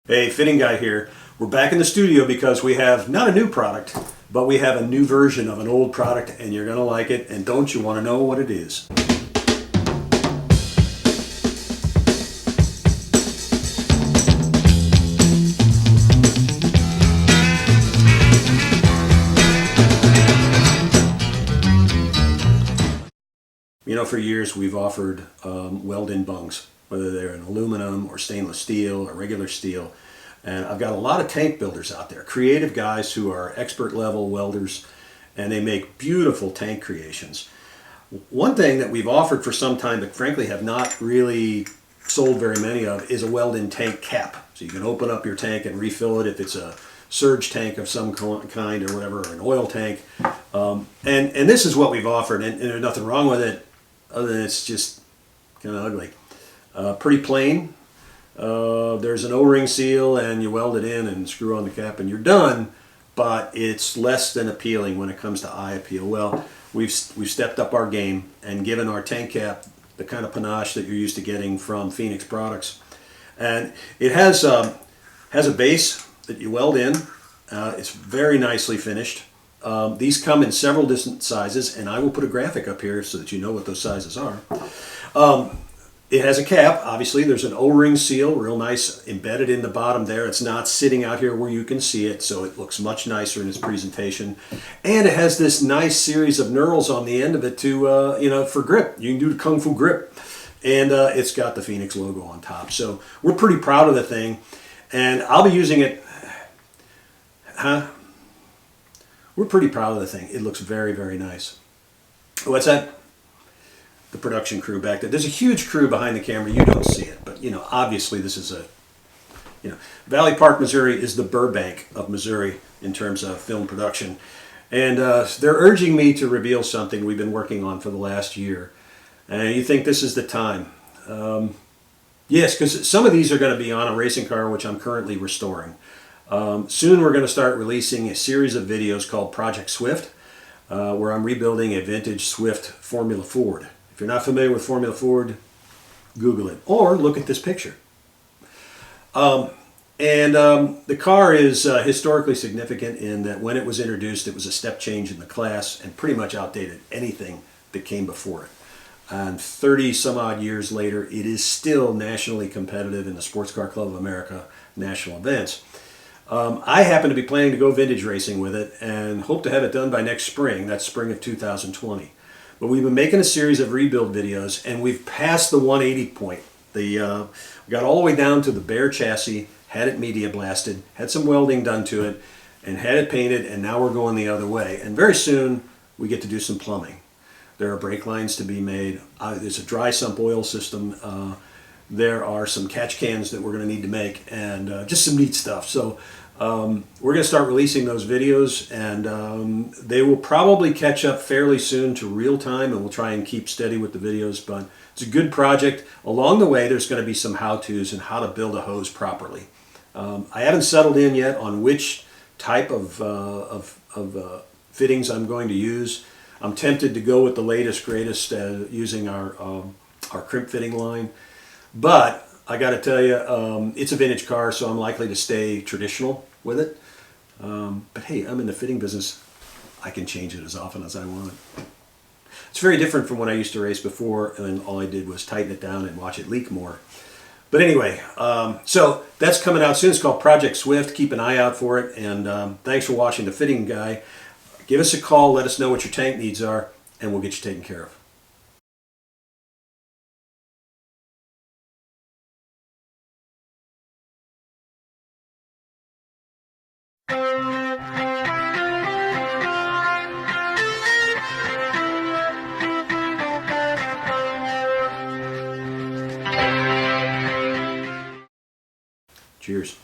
Hey, Fitting Guy here. We're back in the studio because we have not a new product, but we have a new version of an old product, and you're going to like it, and don't you want to know what it is? You know, for years we've offered Weld bungs, whether they're in aluminum or stainless steel or regular steel. And I've got a lot of tank builders out there, creative guys who are expert level welders, and they make beautiful tank creations. One thing that we've offered for some time, but frankly have not really sold very many of, is a Weld tank cap. So you can open up your tank and refill it if it's a surge tank of some kind or whatever, or an oil tank. And this is what we've offered, and there's nothing wrong with it, other than it's just kind of ugly. Pretty plain. There's an O-ring seal, and you weld it in and screw on the cap and you're done, but it's less than appealing when it comes to eye appeal. Well, we've stepped up our game and given our tank cap the kind of panache that you're used to getting from Phoenix products. And it has a base that you weld in. It's very nicely finished. These come in several different sizes, and I will put a graphic up here so that you know what those sizes are. It has a cap. Obviously there's an O-ring seal, real nice, embedded in the bottom there. It's not sitting out here where you can see it, so it looks much nicer in its presentation. And it has this nice series of knurls on the end of it to, for grip. You can do the Kung Fu grip. And it's got the Phoenix logo on top. So we're pretty proud of the thing, and I'll be using it. We're pretty proud of the thing. It looks very, very nice. What's that? The production crew back there. There's a huge crew behind the camera. You don't see it, but obviously this is Valley Park, Missouri is the Burbank of Missouri in terms of film production. And they're urging me to reveal something we've been working on for the last year. And you think this is the time? Yes, because some of these are going to be on a racing car, which I'm currently restoring. Soon we're going to start releasing a series of videos called Project Swift, where I'm rebuilding a vintage Swift Formula Ford. If you're not familiar with Formula Ford, Google it, or look at this picture. The car is historically significant in that when it was introduced, it was a step change in the class and pretty much outdated anything that came before it. And 30 some odd years later, it is still nationally competitive in the Sports Car Club of America national events. I happen to be planning to go vintage racing with it and hope to have it done by next spring. That's spring of 2020. But we've been making a series of rebuild videos, and we've passed the 180 point. We got all the way down to the bare chassis, had it media blasted, had some welding done to it, and had it painted, and now we're going the other way. And very soon, we get to do some plumbing. There are brake lines to be made. There's a dry sump oil system. There are some catch cans that we're going to need to make, and just some neat stuff. So we're going to start releasing those videos, and they will probably catch up fairly soon to real time, and we'll try and keep steady with the videos, but it's a good project. Along the way, there's going to be some how-tos and how to build a hose properly. I haven't settled in yet on which type of fittings I'm going to use. I'm tempted to go with the latest, greatest, using our crimp fitting line. But I got to tell you, it's a vintage car, so I'm likely to stay traditional with it. But hey, I'm in the fitting business. I can change it as often as I want. It's very different from when I used to race before, and all I did was tighten it down and watch it leak more. But anyway, so that's coming out soon. It's called Project Swift. Keep an eye out for it. And thanks for watching The Fitting Guy. Give us a call. Let us know what your tank needs are, and we'll get you taken care of. Cheers.